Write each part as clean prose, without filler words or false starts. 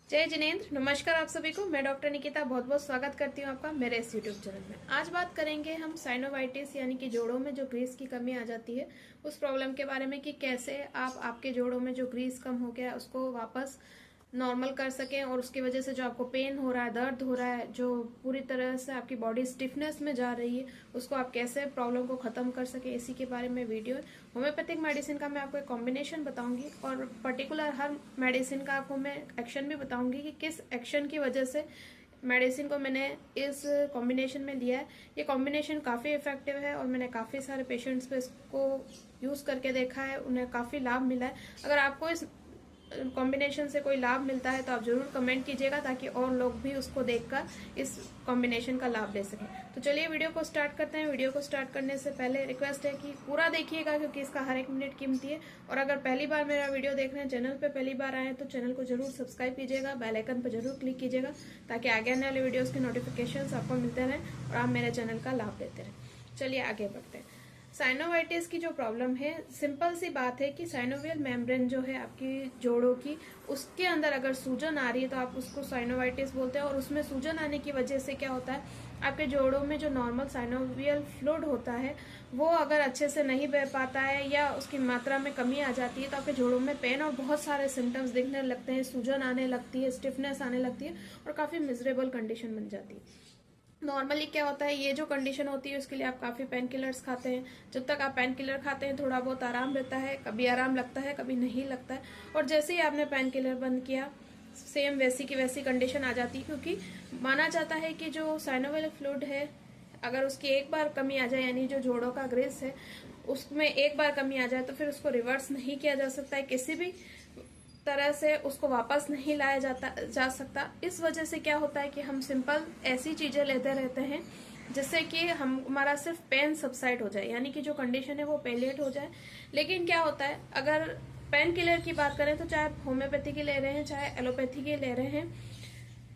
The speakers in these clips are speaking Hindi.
जय जिनेन्द्र। नमस्कार आप सभी को। मैं डॉक्टर निकिता बहुत बहुत स्वागत करती हूँ आपका मेरे इस यूट्यूब चैनल में। आज बात करेंगे हम साइनोवाइटिस यानी कि जोड़ों में जो ग्रीस की कमी आ जाती है उस प्रॉब्लम के बारे में कि कैसे आप आपके जोड़ों में जो ग्रीस कम हो गया उसको वापस नॉर्मल कर सकें और उसकी वजह से जो आपको पेन हो रहा है, दर्द हो रहा है, जो पूरी तरह से आपकी बॉडी स्टिफनेस में जा रही है, उसको आप कैसे प्रॉब्लम को खत्म कर सके, इसी के बारे में वीडियो है। होम्योपैथिक मेडिसिन का मैं आपको एक कॉम्बिनेशन बताऊंगी और पर्टिकुलर हर मेडिसिन का आपको मैं एक्शन भी बताऊंगी कि किस एक्शन की वजह से मेडिसिन को मैंने इस कॉम्बिनेशन में लिया है। ये कॉम्बिनेशन काफी इफेक्टिव है और मैंने काफी सारे पेशेंट्स पे इसको यूज करके देखा है, उन्हें काफी लाभ मिला है। अगर आपको इस कॉम्बिनेशन से कोई लाभ मिलता है तो आप जरूर कमेंट कीजिएगा ताकि और लोग भी उसको देखकर इस कॉम्बिनेशन का लाभ ले सकें। तो चलिए वीडियो को स्टार्ट करते हैं। वीडियो को स्टार्ट करने से पहले रिक्वेस्ट है कि पूरा देखिएगा क्योंकि इसका हर एक मिनट कीमती है। और अगर पहली बार मेरा वीडियो देख रहे हैं, चैनल पे पहली बार आए हैं तो चैनल को जरूर सब्सक्राइब कीजिएगा, बेल आइकन पर जरूर क्लिक कीजिएगा ताकि आगे आने वाले वीडियोज की नोटिफिकेशन आपको मिलते रहें और आप मेरे चैनल का लाभ लेते रहें। चलिए आगे बढ़ते हैं। साइनोवाइटिस की जो प्रॉब्लम है, सिंपल सी बात है कि साइनोवियल मेम्ब्रेन जो है आपकी जोड़ों की, उसके अंदर अगर सूजन आ रही है तो आप उसको साइनोवाइटिस बोलते हैं। और उसमें सूजन आने की वजह से क्या होता है, आपके जोड़ों में जो नॉर्मल साइनोवियल फ्लूइड होता है वो अगर अच्छे से नहीं बह पाता है या उसकी मात्रा में कमी आ जाती है तो आपके जोड़ों में पेन और बहुत सारे सिम्टम्स दिखने लगते हैं, सूजन आने लगती है, स्टिफनेस आने लगती है और काफी मिजरेबल कंडीशन बन जाती है। नॉर्मली क्या होता है, ये जो कंडीशन होती है उसके लिए आप काफी पेन किलर्स खाते हैं। जब तक आप पेन किलर खाते हैं थोड़ा बहुत आराम रहता है, कभी आराम लगता है कभी नहीं लगता है। और जैसे ही आपने पेन किलर बंद किया सेम वैसी की वैसी कंडीशन आ जाती है, क्योंकि माना जाता है कि जो साइनोवियल फ्लूइड है अगर उसकी एक बार कमी आ जाए यानी जो जोड़ों का ग्रीस है उसमें एक बार कमी आ जाए तो फिर उसको रिवर्स नहीं किया जा सकता है, किसी भी तरह से उसको वापस नहीं लाया जा सकता। इस वजह से क्या होता है कि हम सिंपल ऐसी चीजें लेते रहते हैं जिससे कि हमारा सिर्फ पेन सबसाइड हो जाए, यानी कि जो कंडीशन है वो पेलिएट हो जाए। लेकिन क्या होता है, अगर पेन किलर की बात करें तो चाहे आप होम्योपैथी की ले रहे हैं चाहे एलोपैथी की ले रहे हैं,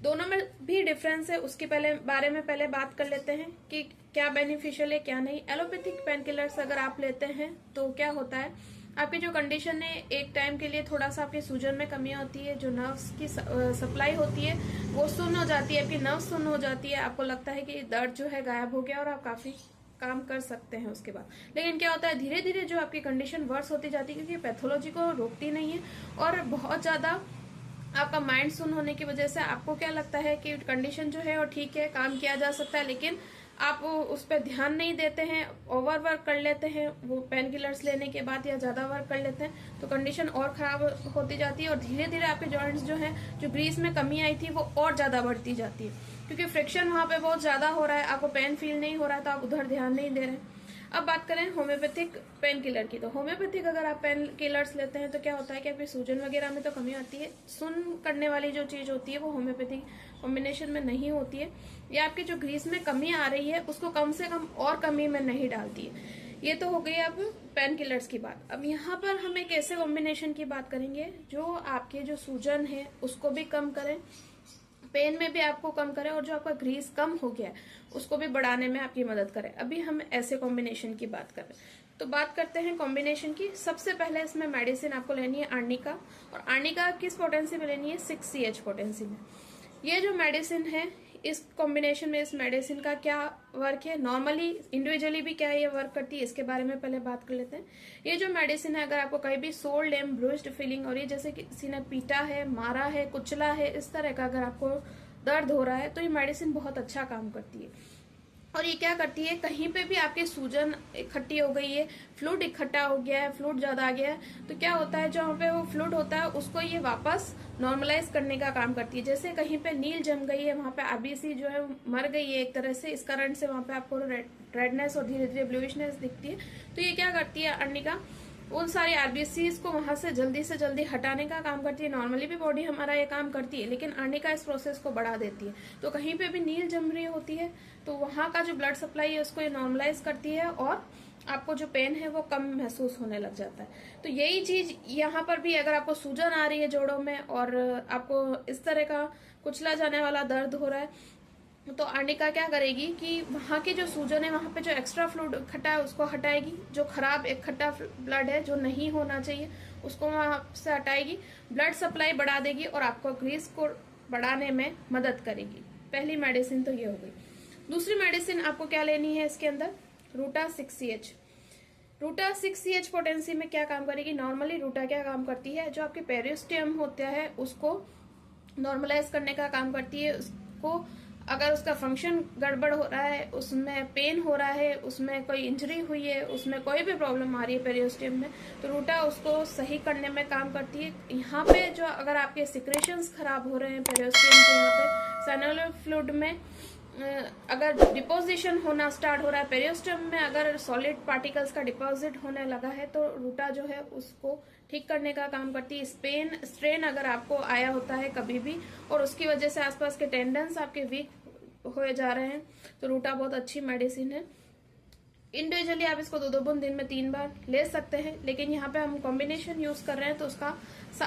दोनों में भी डिफरेंस है। उसके बारे में पहले बात कर लेते हैं कि क्या बेनिफिशियल है क्या नहीं। एलोपैथिक पेन किलर्स अगर आप लेते हैं तो क्या होता है, आपकी जो कंडीशन है एक टाइम के लिए थोड़ा सा आपके सूजन में कमी होती है, जो नर्व्स की सप्लाई होती है वो सुन्न हो जाती है, आपकी नर्व्स सुन्न हो जाती है, आपको लगता है कि दर्द जो है गायब हो गया और आप काफी काम कर सकते हैं उसके बाद। लेकिन क्या होता है, धीरे धीरे जो आपकी कंडीशन वर्स होती जाती है क्योंकि पैथोलॉजी को रोकती नहीं है और बहुत ज्यादा आपका माइंड सुन होने की वजह से आपको क्या लगता है कि कंडीशन जो है वो ठीक है, काम किया जा सकता है, लेकिन आप उस पर ध्यान नहीं देते हैं, ओवर वर्क कर लेते हैं वो पेन किलर्स लेने के बाद या ज्यादा वर्क कर लेते हैं तो कंडीशन और खराब होती जाती है और धीरे धीरे आपके जॉइंट्स जो है, जो ग्रीस में कमी आई थी वो और ज्यादा बढ़ती जाती है क्योंकि फ्रिक्शन वहां पे बहुत ज्यादा हो रहा है, आपको पेन फील नहीं हो रहा है तो आप उधर ध्यान नहीं दे रहे हैं। अब बात करें होम्योपैथिक पेन किलर की, तो होम्योपैथिक अगर आप पेन किलर्स लेते हैं तो क्या होता है कि आपकी सूजन वगैरह में तो कमी आती है, सुन करने वाली जो चीज होती है वो होम्योपैथिक कॉम्बिनेशन में नहीं होती है, या आपकी जो ग्रीस में कमी आ रही है उसको कम से कम और कमी में नहीं डालती है। ये तो हो गई अब पेन किलर्स की बात। अब यहाँ पर हम एक ऐसे कॉम्बिनेशन की बात करेंगे जो आपके जो सूजन है उसको भी कम करें, पेन में भी आपको कम करे और जो आपका ग्रीस कम हो गया है उसको भी बढ़ाने में आपकी मदद करे। अभी हम ऐसे कॉम्बिनेशन की बात कर रहे हैं तो बात करते हैं कॉम्बिनेशन की। सबसे पहले इसमें मेडिसिन आपको लेनी है आर्निका, और आर्निका किस पोटेंसी में लेनी है, 6CH पोटेंसी में। ये जो मेडिसिन है इस कॉम्बिनेशन में, इस मेडिसिन का क्या वर्क है, नॉर्मली इंडिविजुअली भी क्या ये वर्क करती है इसके बारे में पहले बात कर लेते हैं। ये जो मेडिसिन है अगर आपको कहीं भी सोल्ड लेम ब्रूस्ड फीलिंग और ये जैसे किसी ने पीटा है, मारा है, कुचला है, इस तरह का अगर आपको दर्द हो रहा है तो ये मेडिसिन बहुत अच्छा काम करती है। और ये क्या करती है, कहीं पे भी आपकी सूजन इकट्ठी हो गई है, फ्लूइड इकट्ठा हो गया है, फ्लूइड ज्यादा आ गया है, तो क्या होता है जहाँ पे वो फ्लूइड होता है उसको ये वापस नॉर्मलाइज करने का काम करती है। जैसे कहीं पे नील जम गई है, वहां पे आरबीसी जो है मर गई है एक तरह से, इस कारण से वहां पे आपको रेडनेस और धीरे धीरे ब्लूइशनेस दिखती है। तो ये क्या करती है अर्निका, उन सारी आरबीसीज को वहां से जल्दी हटाने का काम करती है। नॉर्मली भी बॉडी हमारा ये काम करती है लेकिन अर्निका इस प्रोसेस को बढ़ा देती है। तो कहीं पे भी नील जम रही होती है तो वहां का जो ब्लड सप्लाई है उसको ये नॉर्मलाइज करती है और आपको जो पेन है वो कम महसूस होने लग जाता है। तो यही चीज यहाँ पर भी, अगर आपको सूजन आ रही है जोड़ों में और आपको इस तरह का कुचला जाने वाला दर्द हो रहा है तो आर्निका क्या करेगी कि वहाँ की जो सूजन है, वहाँ पे जो एक्स्ट्रा फ्लूइड इकट्ठा है उसको हटाएगी, जो खराब इकट्ठा ब्लड है जो नहीं होना चाहिए उसको वहाँ से हटाएगी, ब्लड सप्लाई बढ़ा देगी और आपको ग्रीस को बढ़ाने में मदद करेगी। पहली मेडिसिन तो ये हो गई। दूसरी मेडिसिन आपको क्या लेनी है इसके अंदर, रूटा 6CH। रूटा 6CH पोटेंसी में क्या काम करेगी, नॉर्मली रूटा क्या काम करती है, जो आपके पेरिस्टियम होता है उसको नॉर्मलाइज करने का काम करती है। उसको अगर उसका फंक्शन गड़बड़ हो रहा है, उसमें पेन हो रहा है, उसमें कोई इंजरी हुई है, उसमें कोई भी प्रॉब्लम आ रही है पेरिस्टियम में, तो रूटा उसको सही करने में काम करती है। यहाँ पे जो अगर आपके सिक्रेशंस खराब हो रहे हैं पेरिस्टियम के, यहाँ पे साइनोवियल फ्लूइड में अगर डिपोजिशन होना स्टार्ट हो रहा है पेरिस्टियम में, अगर सॉलिड पार्टिकल्स का डिपॉजिट होने लगा है, तो रूटा जो है उसको ठीक करने का काम करती है। स्ट्रेन अगर आपको आया होता है कभी भी और उसकी वजह से आसपास के टेंडेंस आपके वीक हो जा रहे हैं, तो रूटा बहुत अच्छी मेडिसिन है। इंडिविजुअली आप इसको 2-2 बूंद दिन में 3 बार ले सकते हैं, लेकिन यहाँ पे हम कॉम्बिनेशन यूज कर रहे हैं तो उसका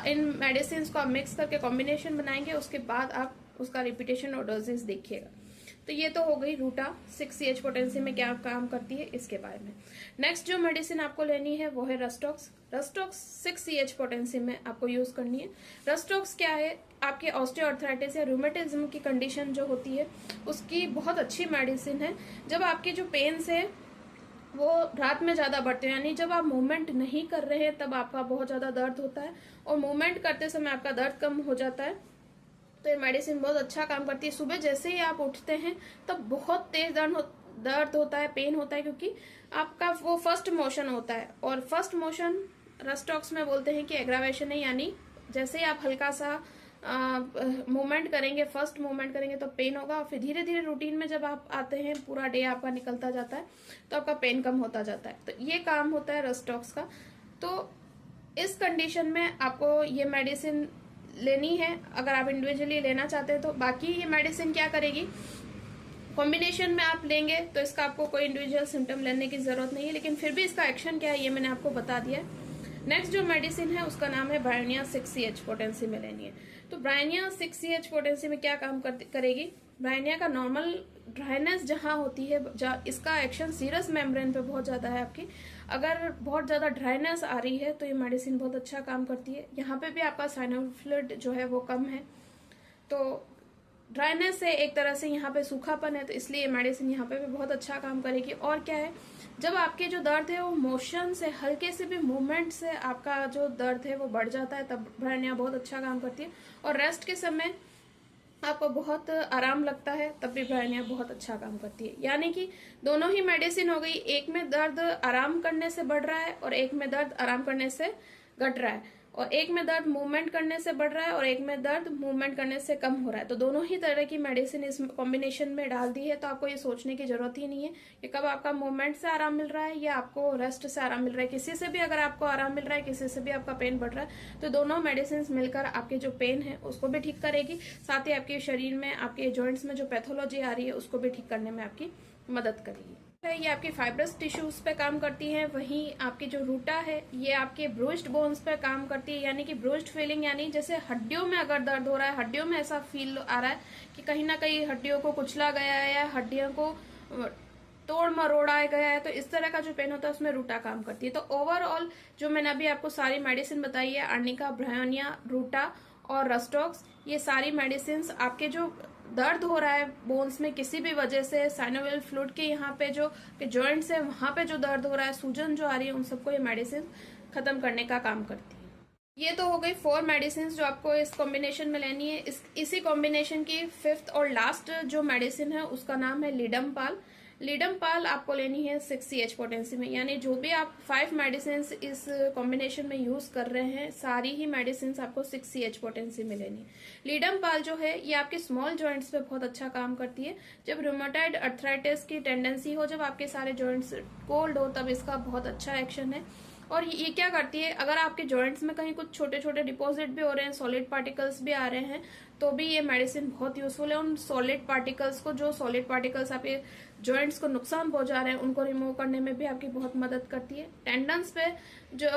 इन मेडिसिन को आप मिक्स करके कॉम्बिनेशन बनाएंगे, उसके बाद आप उसका रिपीटेशन और डोजेस देखिएगा। तो ये तो हो गई रूटा 6CH पोटेंसी में क्या काम करती है इसके बारे में। नेक्स्ट जो मेडिसिन आपको लेनी है वो है रस्टॉक्स। रस्टॉक्स 6CH पोटेंसी में आपको यूज करनी है। रस्टॉक्स क्या है, आपके ऑस्टियोआर्थराइटिस या रूमेटिज्म की कंडीशन जो होती है उसकी बहुत अच्छी मेडिसिन है। जब आपके जो पेन्स है वो रात में ज्यादा बढ़ते हैं, यानी जब आप मूवमेंट नहीं कर रहे हैं तब आपका बहुत ज्यादा दर्द होता है और मूवमेंट करते समय आपका दर्द कम हो जाता है, तो ये मेडिसिन बहुत अच्छा काम करती है। सुबह जैसे ही आप उठते हैं तब बहुत तेज दर्द होता है, पेन होता है, क्योंकि आपका वो फर्स्ट मोशन होता है और फर्स्ट मोशन रस्टॉक्स में बोलते हैं कि एग्रावेशन है, यानी जैसे ही आप हल्का सा मूवमेंट करेंगे, फर्स्ट मूवमेंट करेंगे तो पेन होगा और फिर धीरे धीरे रूटीन में जब आप आते हैं, पूरा डे आपका निकलता जाता है तो आपका पेन कम होता जाता है। तो ये काम होता है रस्टॉक्स का। तो इस कंडीशन में आपको ये मेडिसिन लेनी है अगर आप इंडिविजुअली लेना चाहते हैं तो। बाकी ये मेडिसिन क्या करेगी, कॉम्बिनेशन में आप लेंगे तो इसका आपको कोई इंडिविजुअल सिम्टम लेने की जरूरत नहीं है, लेकिन फिर भी इसका एक्शन क्या है ये मैंने आपको बता दिया है। नेक्स्ट जो मेडिसिन है उसका नाम है ब्रायोनिया 6CH पोटेंसी में लेनी है। तो ब्रायोनिया 6CH पोटेंसी में क्या काम करेगी, ब्रायोनिया का नॉर्मल ड्राइनेस जहां होती है, इसका एक्शन सीरस मेम्ब्रेन पे बहुत ज्यादा है आपकी। अगर बहुत ज्यादा ड्राइनेस आ रही है तो ये मेडिसिन बहुत अच्छा काम करती है। यहाँ पे भी आपका साइनोवियल फ्लूइड जो है वो कम है, तो ड्राइनेस से एक तरह से यहाँ पे सूखापन है, तो इसलिए मेडिसिन यहाँ पे भी बहुत अच्छा काम करेगी। और क्या है, जब आपके जो दर्द है वो मोशन से, हल्के से भी मूवमेंट से आपका जो दर्द है वो बढ़ जाता है, तब ब्रायोनिया बहुत अच्छा काम करती है। और रेस्ट के समय आपको बहुत आराम लगता है तब भी ब्रायोनिया बहुत अच्छा काम करती है। यानी कि दोनों ही मेडिसिन हो गई, एक में दर्द आराम करने से बढ़ रहा है और एक में दर्द आराम करने से घट रहा है, और एक में दर्द मूवमेंट करने से बढ़ रहा है और एक में दर्द मूवमेंट करने से कम हो रहा है। तो दोनों ही तरह की मेडिसिन इस कॉम्बिनेशन में डाल दी है, तो आपको ये सोचने की जरूरत ही नहीं है कि कब आपका मूवमेंट से आराम मिल रहा है या आपको रेस्ट से आराम मिल रहा है। किसी से भी अगर आपको आराम मिल रहा है, किसी से भी आपका पेन बढ़ रहा है, तो दोनों मेडिसिन मिलकर आपके जो पेन है उसको भी ठीक करेगी, साथ ही आपके शरीर में, आपके जॉइंट्स में जो पैथोलॉजी आ रही है उसको भी ठीक करने में आपकी मदद करेगी। ये आपके फाइब्रस टिश्यूज पे काम करती है। वहीं आपकी जो रूटा है ये आपके ब्रूस्ड बोन्स पे काम करती है, यानी कि ब्रूस्ड फीलिंग, यानी जैसे हड्डियों में अगर दर्द हो रहा है, हड्डियों में ऐसा फील आ रहा है कि कहीं ना कहीं हड्डियों को कुचला गया है या हड्डियों को तोड़ मरोड़ा गया है, तो इस तरह का जो पेन होता है उसमें रूटा काम करती है। तो ओवरऑल जो मैंने अभी आपको सारी मेडिसिन बताई है, आर्निका, ब्रायोनिया, रूटा और रस्टॉक्स, ये सारी मेडिसिन आपके जो दर्द हो रहा है बोन्स में किसी भी वजह से, साइनोवियल फ्लूइड के यहाँ पे जो जॉइंट्स है वहां पे जो दर्द हो रहा है, सूजन जो आ रही है, उन सबको ये मेडिसिन खत्म करने का काम करती है। ये तो हो गई 4 मेडिसिन जो आपको इस कॉम्बिनेशन में लेनी है। इसी कॉम्बिनेशन की 5th और लास्ट जो मेडिसिन है उसका नाम है लीडमपाल। लीडमपाल आपको लेनी है 6CH पोटेंसी में, यानी जो भी आप 5 मेडिसिन इस कॉम्बिनेशन में यूज कर रहे हैं, सारी ही मेडिसिन आपको 6CH पोटेंसी में लेनी है। लीडमपाल जो है ये आपके स्मॉल जॉइंट्स पे बहुत अच्छा काम करती है। जब रूमेटॉइड अर्थराइटिस की टेंडेंसी हो, जब आपके सारे जॉइंट्स कोल्ड हो, तब इसका बहुत अच्छा एक्शन है। और ये क्या करती है, अगर आपके जॉइंट्स में कहीं कुछ छोटे छोटे डिपॉजिट भी हो रहे हैं, सॉलिड पार्टिकल्स भी आ रहे हैं, तो भी ये मेडिसिन बहुत यूजफुल है। उन सॉलिड पार्टिकल्स को, जो सॉलिड पार्टिकल्स आपके जॉइंट्स को नुकसान पहुंचा रहे हैं, उनको रिमूव करने में भी आपकी बहुत मदद करती है। टेंडन्स पे जो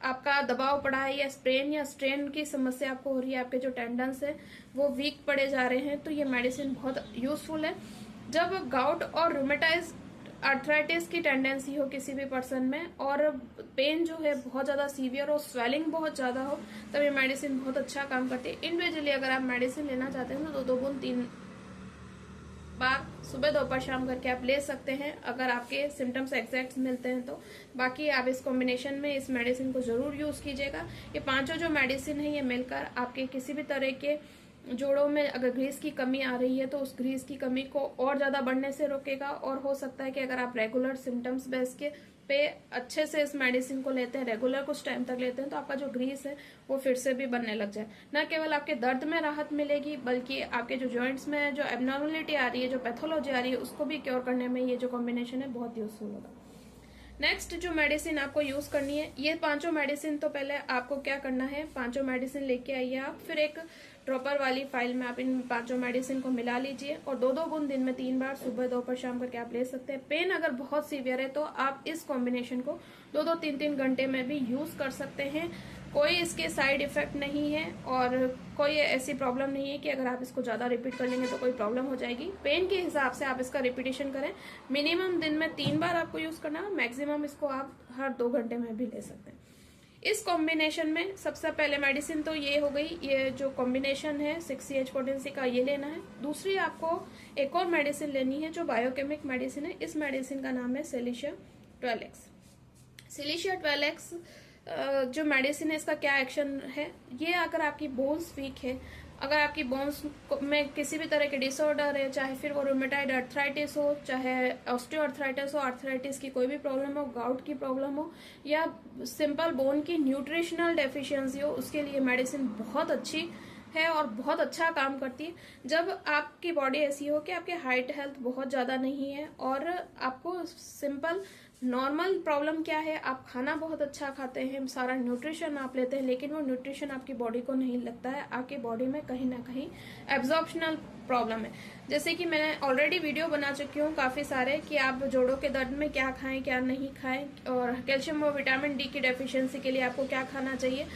आपका दबाव पड़ा है या स्प्रेन या स्ट्रेन की समस्या आपको हो रही है, आपके जो टेंडन्स है वो वीक पड़े जा रहे हैं, तो ये मेडिसिन बहुत यूजफुल है। जब गाउट और रूमेटाइज आर्थराइटिस की टेंडेंसी हो किसी भी पर्सन में और पेन जो है बहुत ज्यादा सीवियर हो, स्वेलिंग बहुत ज्यादा हो, तब ये मेडिसिन बहुत अच्छा काम करती है। इंडिविजुअली अगर आप मेडिसिन लेना चाहते हैं तो 2 बूंद 3 बार सुबह दोपहर शाम करके आप ले सकते हैं, अगर आपके सिम्टम्स एग्जैक्ट मिलते हैं तो। बाकी आप इस कॉम्बिनेशन में इस मेडिसिन को जरूर यूज कीजिएगा। ये पांचों जो मेडिसिन है ये मिलकर आपके किसी भी तरह के जोड़ों में अगर ग्रीस की कमी आ रही है तो उस ग्रीस की कमी को और ज्यादा बढ़ने से रोकेगा। और हो सकता है कि अगर आप रेगुलर सिम्टम्स बेस के पे अच्छे से इस मेडिसिन को लेते हैं, रेगुलर कुछ टाइम तक लेते हैं, तो आपका जो ग्रीस है वो फिर से भी बनने लग जाए। न केवल आपके दर्द में राहत मिलेगी बल्कि आपके जो जॉइंट्स में जो एबनॉर्मलिटी आ रही है, जो पैथोलॉजी आ रही है, उसको भी क्योर करने में ये जो कॉम्बिनेशन है बहुत यूजफुल होगा। नेक्स्ट जो मेडिसिन आपको यूज करनी है, ये पांचों मेडिसिन, तो पहले आपको क्या करना है, पांचों मेडिसिन लेके आइए आप, फिर एक ड्रॉपर वाली फाइल में आप इन पांचों मेडिसिन को मिला लीजिए और 2 बूंद दिन में 3 बार सुबह दोपहर शाम करके आप ले सकते हैं। पेन अगर बहुत सीवियर है तो आप इस कॉम्बिनेशन को 2-2, 3-3 घंटे में भी यूज कर सकते हैं। कोई इसके साइड इफेक्ट नहीं है और कोई ऐसी प्रॉब्लम नहीं है कि अगर आप इसको ज्यादा रिपीट कर लेंगे तो कोई प्रॉब्लम हो जाएगी। पेन के हिसाब से आप इसका रिपीटेशन करें। मिनिमम दिन में 3 बार आपको यूज करना है, मैक्सिमम इसको आप हर 2 घंटे में भी ले सकते हैं। इस कॉम्बिनेशन में सबसे पहले मेडिसिन तो ये हो गई, ये जो कॉम्बिनेशन है 6CH पोटेंसी का ये लेना है। दूसरी आपको एक और मेडिसिन लेनी है जो बायोकेमिक मेडिसिन है। इस मेडिसिन का नाम है सिलिशिया 12X। सिलिशिया 12X जो मेडिसिन है इसका क्या एक्शन है, ये अगर आपकी बोन्स वीक है, अगर आपकी बोन्स में किसी भी तरह के डिसऑर्डर है, चाहे फिर वो रूमेटाइड अर्थराइटिस हो, चाहे ऑस्टियोआर्थराइटिस हो, अर्थराइटिस की कोई भी प्रॉब्लम हो, गाउट की प्रॉब्लम हो या सिंपल बोन की न्यूट्रिशनल डेफिशिएंसी हो, उसके लिए मेडिसिन बहुत अच्छी है और बहुत अच्छा काम करती है। जब आपकी बॉडी ऐसी हो कि आपके हाइट हेल्थ बहुत ज्यादा नहीं है और आपको सिंपल नॉर्मल प्रॉब्लम क्या है, आप खाना बहुत अच्छा खाते हैं, सारा न्यूट्रिशन आप लेते हैं, लेकिन वो न्यूट्रिशन आपकी बॉडी को नहीं लगता है, आपकी बॉडी में कहीं ना कहीं एब्जॉर्प्शनल प्रॉब्लम है। जैसे कि मैंने ऑलरेडी वीडियो बना चुकी हूँ काफी सारे कि आप जोड़ों के दर्द में क्या खाएं क्या नहीं खाएं, और कैल्शियम और विटामिन डी की डेफिशिएंसी के लिए आपको क्या खाना चाहिए।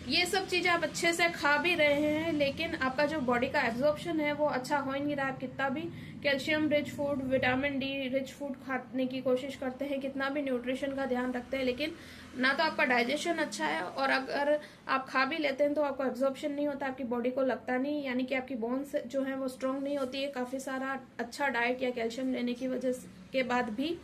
ये सब चीजें आप अच्छे से खा भी रहे हैं लेकिन आपका जो बॉडी का एब्जॉर्प्शन है वो अच्छा हो ही नहीं रहा है। आप कितना भी calcium rich food, vitamin D rich food खाने की कोशिश करते हैं, कितना भी न्यूट्रिशन का ध्यान रखते हैं, लेकिन ना तो आपका डाइजेशन अच्छा है और अगर आप खा भी लेते हैं तो आपको एब्जॉर्प्शन नहीं होता, आपकी बॉडी को लगता नहीं, यानी कि आपकी बोन्स जो है वो स्ट्रांग नहीं होती है काफी सारा अच्छा डाइट या कैल्शियम लेने की वजह के बाद भी।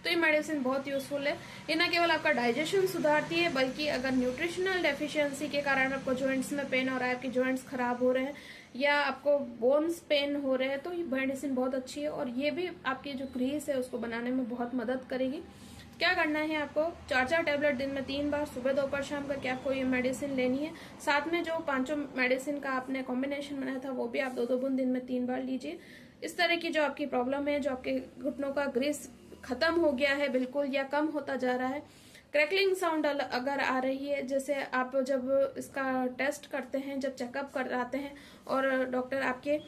तो ये मेडिसिन बहुत यूजफुल है। ये न केवल आपका डाइजेशन सुधारती है बल्कि अगर न्यूट्रिशनल डेफिशिएंसी के कारण आपको जॉइंट्स में पेन हो रहा है, आपकी जॉइंट्स खराब हो रहे हैं या आपको बोन्स पेन हो रहे हैं, तो ये मेडिसिन बहुत अच्छी है और ये भी आपकी जो ग्रीस है उसको बनाने में बहुत मदद करेगी। क्या करना है, आपको 4-4 टैबलेट दिन में 3 बार सुबह दोपहर शाम करके आपको ये मेडिसिन लेनी है। साथ में जो पांचों मेडिसिन का आपने कॉम्बिनेशन बनाया था वो भी आप 2-2 बूंद दिन में 3 बार लीजिए। इस तरह की जो आपकी प्रॉब्लम है, जो आपके घुटनों का ग्रीस खत्म हो गया है बिल्कुल या कम होता जा रहा है, क्रैकलिंग साउंड अगर आ रही है, जैसे आप जब इसका टेस्ट करते हैं, जब चेकअप कराते हैं और डॉक्टर आपके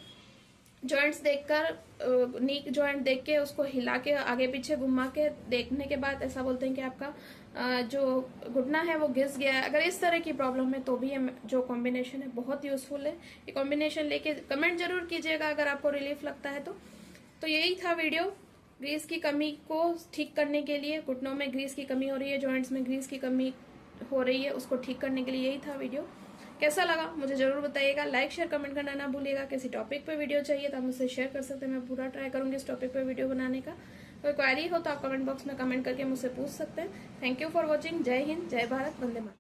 जॉइंट्स देखकर नी जॉइंट देख के उसको हिला के आगे पीछे घुमा के देखने के बाद ऐसा बोलते हैं कि आपका जो घुटना है वो घिस गया है, अगर इस तरह की प्रॉब्लम है तो भी ये जो कॉम्बिनेशन है बहुत यूजफुल है। ये कॉम्बिनेशन लेके कमेंट जरूर कीजिएगा अगर आपको रिलीफ लगता है तो यही था वीडियो ग्रीस की कमी को ठीक करने के लिए। घुटनों में ग्रीस की कमी हो रही है, जॉइंट्स में ग्रीस की कमी हो रही है, उसको ठीक करने के लिए यही था वीडियो। कैसा लगा मुझे जरूर बताइएगा, लाइक शेयर कमेंट करना ना भूलिएगा। किसी टॉपिक पे वीडियो चाहिए तो आप मुझसे शेयर कर सकते हैं, मैं पूरा ट्राई करूंगी इस टॉपिक पे वीडियो बनाने का। कोई क्वेरी हो तो आप कमेंट बॉक्स में कमेंट करके मुझसे पूछ सकते हैं। Thank you for watching. जय हिंद, जय भारत, वंदे मातरम।